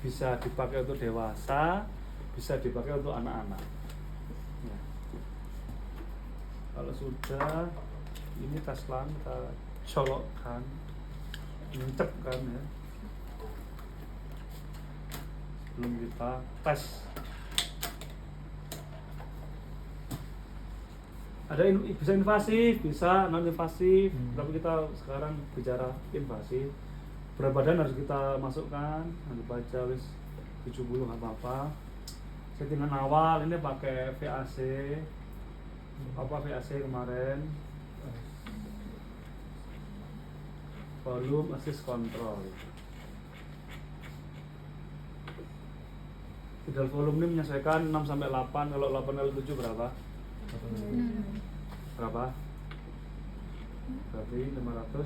bisa dipakai untuk dewasa, bisa dipakai untuk anak-anak. Ya. Kalau sudah, ini Tesla kita colokkan, mencepkan ya. Sebelum kita tes. Ada bisa invasif, bisa non invasif, tapi kita sekarang bicara invasif. Berat badan harus kita masukkan, nanti baca wis 70 nggak apa-apa. Settingan awal ini pakai VAC, VAC kemarin, volume assist control. Ideal volume ini menyesuaikan 6 sampai 8, kalau 8 kali 7 berapa? Berapa? Berarti 560.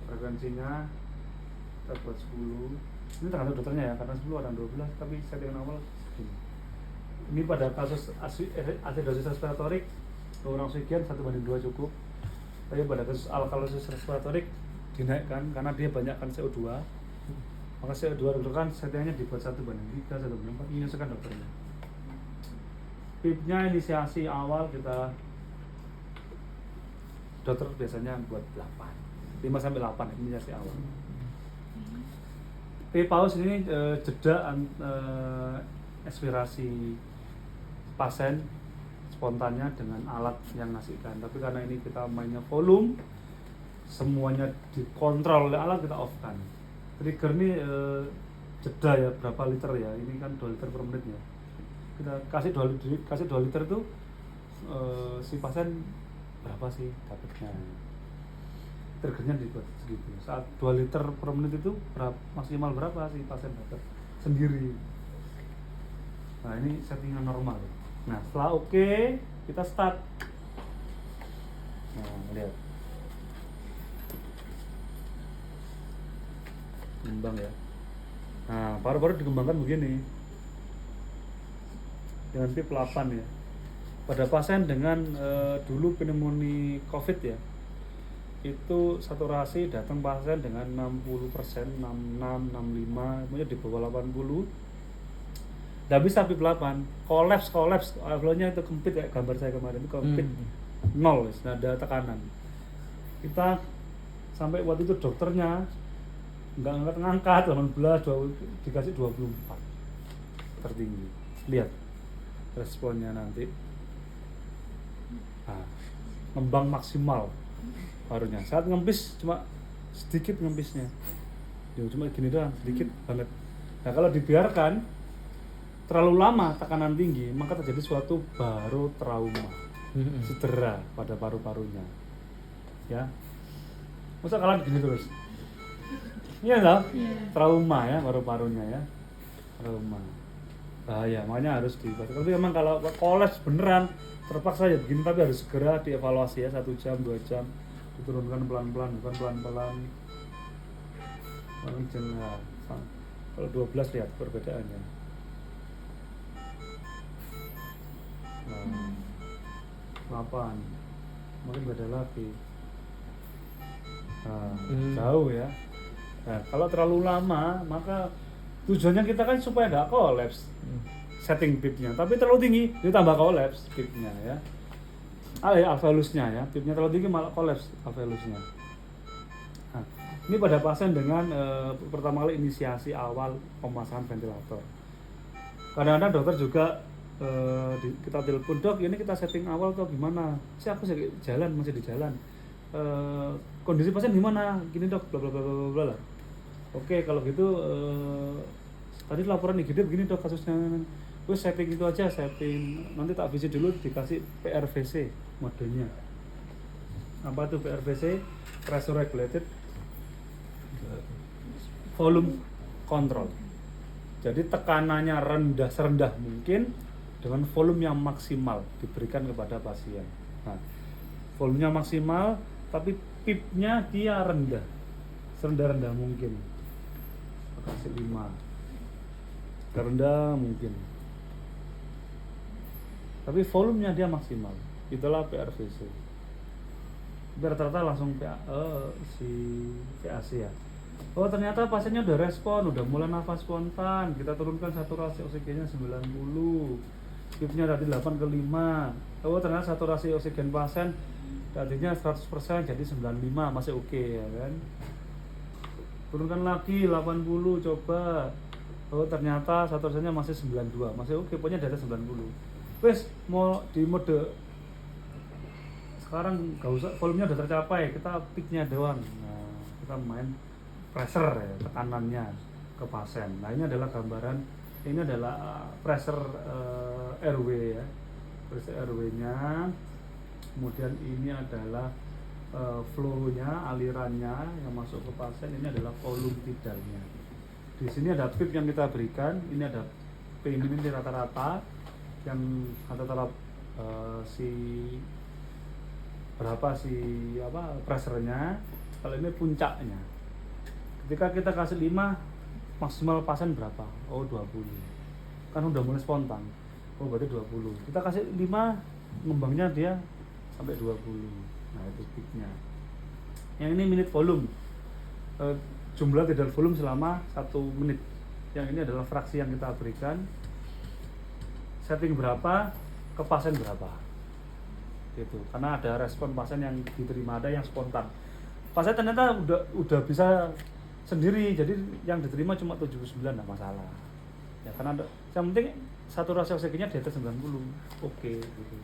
Frekuensinya kita buat 10. Ini tergantung dokternya ya, karena 10 ada 12, tapi settingan awal segini. Ini pada kasus acidosis respiratorik, kurang oksigen 1:2 cukup. Tapi pada kasus alkalosis respiratorik dinaikkan karena dia banyakkan CO2. Maka CO2 kan settingannya dibuat 1:3, 1:4, menyesuaikan dokternya. Pipnya inisiasi awal kita dokter biasanya buat 8, 5 sampai 8 inisiasi awal. Pip pause ini jeda ekspirasi pasien spontannya dengan alat yang ngasihkan. Tapi karena ini kita mainnya volume, semuanya dikontrol oleh alat, kita off kan. Trigger ini jeda ya, berapa liter ya, ini kan 2 liter per menit ya. Kita kasih 2 liter itu si pasien berapa sih dapatnya. Triggernya dibuat segitu. Saat 2 liter per menit itu maksimal berapa sih pasien dapat sendiri. Nah ini settingan normal. Nah setelah oke, kita start. Nah lihat, kembang ya. Nah paru-paru dikembangkan begini dengan pip 8 ya. Pada pasien dengan dulu pneumonia COVID ya, itu saturasi datang pasien dengan 60%, 66, 65, kemudian di bawah 80. Nggak bisa pip 8, kolaps, flow-nya itu kempit kayak gambar saya kemarin, itu kempit, nol, nggak ada tekanan. Kita sampai waktu itu dokternya nggak ngangkat 18, dikasih 24 tertinggi. Lihat responnya nanti. Nah, ngembang maksimal parunya. Saat ngempis cuma sedikit ngempisnya, cuma gini doang, sedikit banget. Nah kalau dibiarkan terlalu lama tekanan tinggi, maka terjadi suatu baru trauma, cedera pada paru-parunya. Ya, masa kalian gini terus? Iya toh? Trauma ya paru-parunya ya, trauma. Bahaya, makanya harus dibaca. Tapi memang kalau kolaps beneran terpaksa ya begini, tapi harus segera dievaluasi ya, 1 jam, 2 jam, diturunkan pelan-pelan, bukan pelan-pelan. Nah, kalau 12 lihat perbedaannya. Nah, 8 mungkin beda lagi. Nah, jauh ya. Nah, kalau terlalu lama, maka tujuannya kita kan supaya nggak kolaps setting pipnya, tapi terlalu tinggi ditambah kolaps pipnya ya. Alveolusnya ya, pipnya terlalu tinggi malah kolaps alveolusnya. Nah, ini pada pasien dengan pertama kali inisiasi awal pemasangan ventilator. Kadang-kadang dokter juga kita telepon, dok ini kita setting awal atau gimana? Aku jalan, masih di jalan. Kondisi pasien gimana? Gini dok, bla bla bla bla bla. Oke, kalau gitu tadi laporan IGD begini dok kasusnya. Terus setting itu aja, setting nanti tak visit dulu, dikasih PRVC modenya. Apa tuh PRVC? Pressure Regulated Volume Control. Jadi tekanannya rendah, serendah mungkin dengan volume yang maksimal diberikan kepada pasien. Nah, volumenya maksimal tapi pipnya dia rendah, serendah-rendah mungkin. Kasih 5, terendah mungkin, tapi volumenya dia maksimal. Itulah PRVC. Rata-rata langsung si VAC ya. Oh ternyata pasiennya udah respon, udah mulai nafas spontan. Kita turunkan saturasi oksigennya 90. Pipnya tadi 8 ke 5. Oh ternyata saturasi oksigen pasien tadinya 100% jadi 95, masih oke ya kan. Turunkan lagi 80, coba. Oh ternyata saturasinya masih 92, masih oke, pokoknya di atas 90. Wes mau di mode sekarang gak usah, volumenya udah tercapai, kita peaknya doang. Nah, kita main pressure ya, tekanannya ke pasien. Nah ini adalah gambaran, ini adalah pressure RW ya, pressure RW-nya. Kemudian ini adalah flow-nya, alirannya yang masuk ke pasien. Ini adalah volume tidalnya. Di sini ada PIP yang kita berikan. Ini ada P ini rata-rata yang rata-rata si berapa si apa pressure-nya. Kalau ini puncaknya. Ketika kita kasih 5, maksimal pasien berapa? Oh 20. Kan udah mulai spontan. Oh berarti 20. Kita kasih 5, ngembangnya dia sampai 20. Nah itu peaknya. Yang ini minute volume, jumlah tidal volume selama 1 menit. Yang ini adalah fraksi yang kita berikan. Setting berapa, ke pasien berapa. Gitu. Karena ada respon pasien yang diterima, ada yang spontan. Pasien ternyata udah bisa sendiri, jadi yang diterima cuma 79, enggak masalah. Ya karena yang penting saturasi oksigennya di atas 90. Oke, gitu.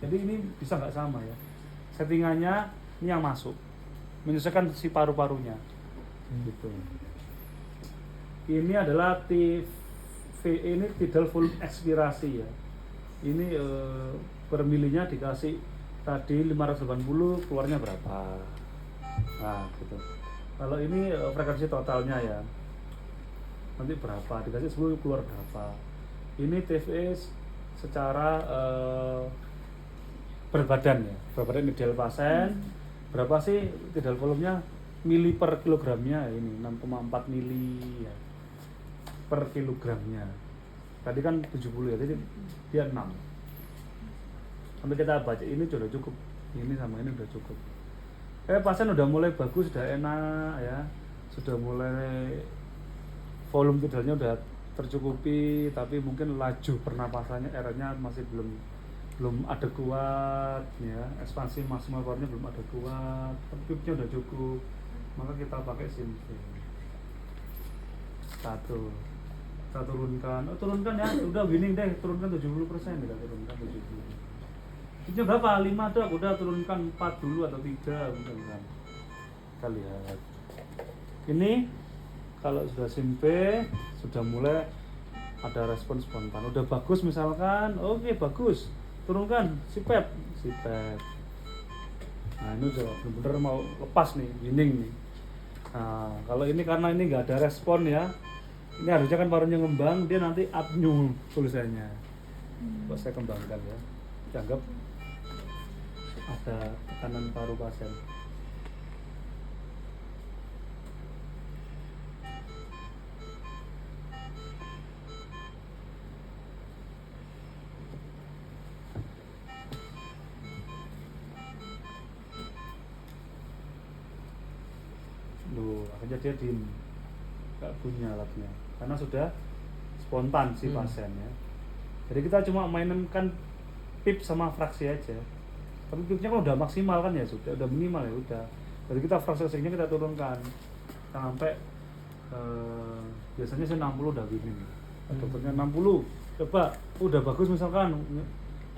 Jadi ini bisa nggak sama ya. Settingannya ini yang masuk, menyesuaikan si paru-parunya. Gitu. Ini adalah ini tidal volume ekspirasi ya. Ini per milinya dikasih tadi 580, keluarnya berapa. Nah gitu. Kalau ini frekuensi totalnya ya, nanti berapa, dikasih 10 keluar berapa. Ini TVE secara berbadan ya, berbadan ideal pasien. Berapa sih tidal volumenya, mili per kilogramnya, ini 6,4 mili ya, per kilogramnya. Tadi kan 70 ya, jadi dia 6. Sampai kita baca ini sudah cukup, ini sama ini sudah cukup. Pasien udah mulai bagus, sudah enak ya, sudah mulai volume tidalnya udah tercukupi, tapi mungkin laju pernapasannya R-nya masih belum ada kuat ya, ekspansi maksimal powernya belum ada kuat, pipnya udah cukup, maka kita pakai SIMV. Kita turunkan ya, udah winning deh, turunkan 70%, kita turunkan 70%. Ini berapa? 5 dok, udah turunkan 4 dulu atau 3 mungkin kan. Kita lihat. Ini kalau sudah simpe, sudah mulai ada respon spontan. Udah bagus misalkan, oke bagus. Turunkan sipep. Nah ini udah bener-bener mau lepas nih, winning nih. Nah kalau ini karena ini nggak ada respon ya, ini harusnya kan parunya ngembang, dia nanti apnea tulisannya. Coba saya kembangkan ya. Dianggap ada tekanan paru pasien. Loh, akhirnya dia diem, gak punya alatnya karena sudah spontan si pasien ya. Jadi kita cuma mainkan pip sama fraksi aja. Tapi pipnya kan udah maksimal kan ya, udah minimal ya udah. Jadi kita fraksi oksigennya kita turunkan sampai biasanya sih 60 udah winning. Dokternya 60, coba udah bagus misalkan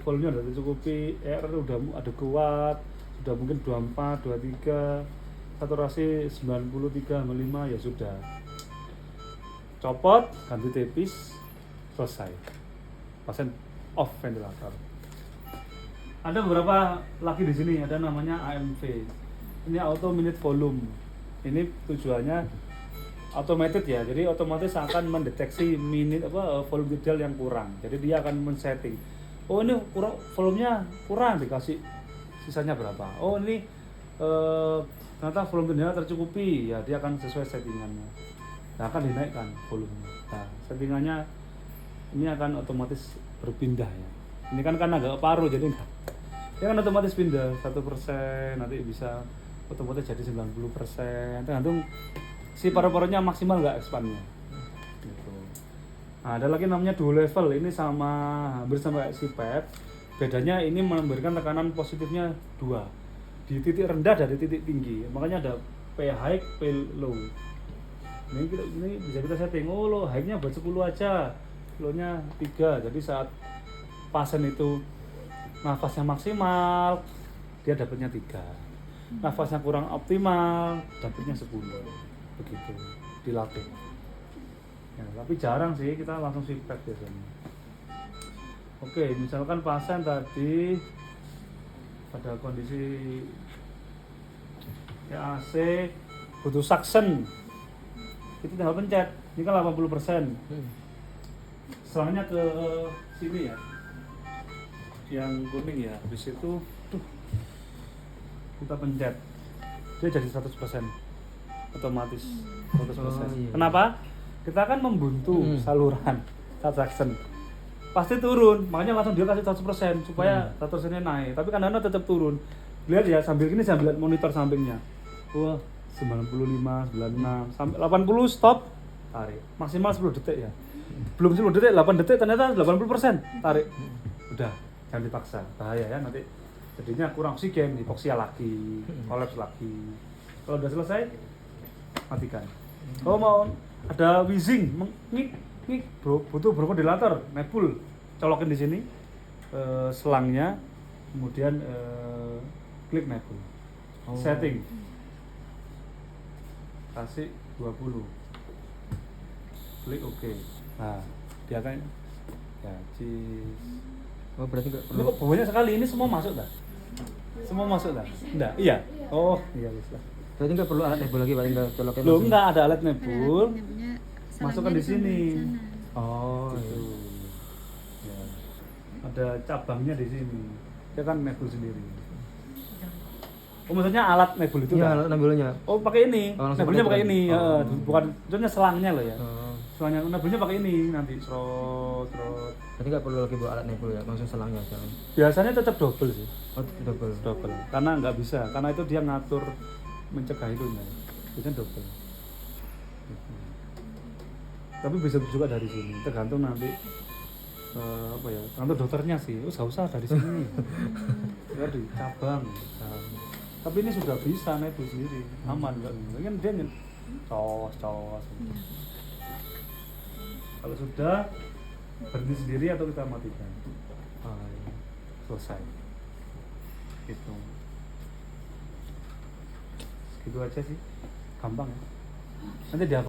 volumenya udah tercukupi, R udah ada kuat, sudah mungkin 24, 23, saturasi 93, 5 ya sudah. Copot, ganti tepis, selesai. Pasien off ventilator. Ada beberapa lagi di sini, ada namanya AMV. Ini auto minute volume. Ini tujuannya automated ya. Jadi otomatis akan mendeteksi volume tidal yang kurang. Jadi dia akan men-setting. Oh ini volumenya kurang, dikasih sisanya berapa. Oh ini ternyata volume tidalnya tercukupi, ya dia akan sesuai settingannya. Nah, akan dinaikkan volumenya. Nah, settingannya ini akan otomatis berpindah ya. Ini kan agak paru, jadi dia kan otomatis pindah 1%, nanti bisa otomatis jadi 90%, tergantung si paru-parunya maksimal nggak expandnya. Gitu. Nah, ada lagi namanya dual level, ini hampir sama kayak CPAP. Bedanya ini memberikan tekanan positifnya 2 di titik rendah dari titik tinggi, makanya ada P high, P low. Ini bisa kita setting, oh lo high-nya buat 10 aja, low-nya 3. Jadi saat pasien itu nafasnya maksimal, dia dapatnya 3. Nafasnya kurang optimal, dapatnya 10. Begitu dilatih. Ya, tapi jarang sih kita langsung CPAP biasanya. Oke, misalkan pasien tadi pada kondisi AC butuh suction, itu tinggal pencet, ini kan 80%. Selangnya ke sini ya, yang kuning ya, habis itu kita pencet, dia jadi 100% otomatis 100%. Iya. Kenapa? Kita kan membuntu saluran saat suction, pasti turun, makanya langsung dia kasih 100% supaya 100%-nya naik, tapi kadang-kadang tetap turun. Lihat ya, sambil gini sambil lihat monitor sampingnya, wah 95, 96, sampai 80 stop, tarik, maksimal 10 detik ya, belum 10 detik, 8 detik ternyata 80%, tarik, udah, jangan dipaksa, bahaya ya, nanti jadinya kurang oksigen, hipoksia lagi, kolaps lagi. Kalau udah selesai, matikan. Kalau mau ada wheezing, butuh bronchodilator, nebul, colokin di sini selangnya, kemudian klik nebul, setting, kasih 20, klik OK. Nah, dia kan ya cheese. Oh, berarti enggak Ini kok banyak sekali, ini semua masuk dah? Semua masuk dah? Enggak? Iya? Oh, iya bisa. Berarti enggak perlu alat nebul lagi, Pak, tinggal colokin. Loh, enggak ada alat nebul. Nebulnya Masukkan di sini. Oh, Gitu. Ya. Ada cabangnya di sini. Dia kan nebul sendiri. Oh, maksudnya alat nebul itu iya, kan? alat nebulnya. Oh, pakai ini. Oh, langsung Nebulnya pakai pakai ini. itu. Oh. Bukan, maksudnya selangnya loh ya. Oh. Selangnya, nebulnya pakai ini nanti. Serot. Berarti enggak perlu lagi bawa alat nebul ya, langsung selangnya aja. Biasanya tetap double sih. Oh, double. Double. Karena nggak bisa. Karena itu dia ngatur mencegah itunya. Biasanya double. Gitu. Tapi bisa juga dari sini. Tergantung nanti apa ya? Tergantung dokternya sih. Oh, nggak usah dari sini. Ya di cabang. Tapi ini sudah bisa nebul sendiri, aman nggak? Kan dia cos. Kalau sudah berhenti sendiri atau kita matikan, selesai. Gitu aja sih, gampang ya. Nanti dia